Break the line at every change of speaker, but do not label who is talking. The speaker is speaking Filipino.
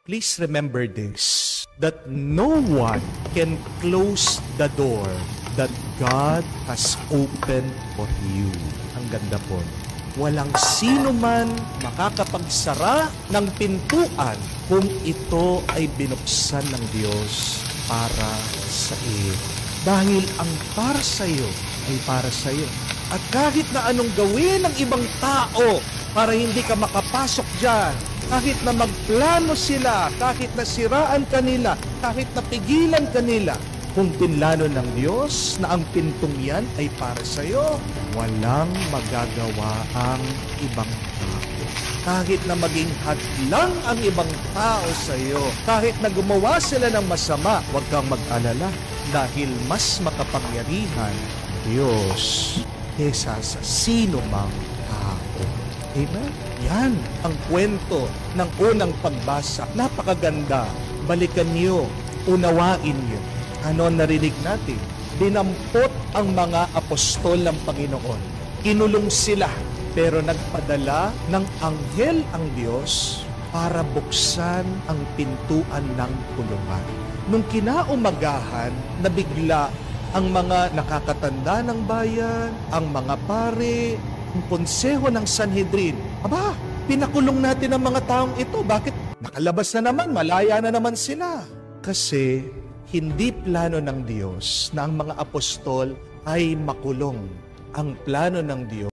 please remember this, that no one can close the door that God has opened for you. Ang ganda po. Walang sino man makakapagsara ng pintuan kung ito ay binuksan ng Diyos para sa iyo. Dahil ang para sa iyo ay para sa iyo. At kahit na anong gawin ng ibang tao para hindi ka makapasok dyan, kahit na magplano sila, kahit na siraan kanila, kahit na pigilan kanila, kung pinlano ng Diyos na ang pintong yan ay para sa iyo, walang magagawa ang ibang tao. Kahit na maging hadlang ang ibang tao sa iyo, kahit na gumawa sila ng masama, huwag kang mag-alala dahil mas makapangyarihan Diyos kesa sa sino mang tao. Amen? Yan ang kwento ng unang pagbasa. Napakaganda. Balikan niyo, unawain niyo. Ano ang narinig natin? Dinampot ang mga apostol ng Panginoon. Kinulong sila, pero nagpadala ng anghel ang Diyos para buksan ang pintuan ng kulungan. Nung kinaumagahan, nabigla ang mga nakakatanda ng bayan, ang mga pare, ang konseho ng Sanhedrin. Aba, pinakulong natin ang mga taong ito. Bakit? Nakalabas na naman, malaya na naman sila. Kasi hindi plano ng Diyos na ang mga apostol ay makulong. Ang plano ng Diyos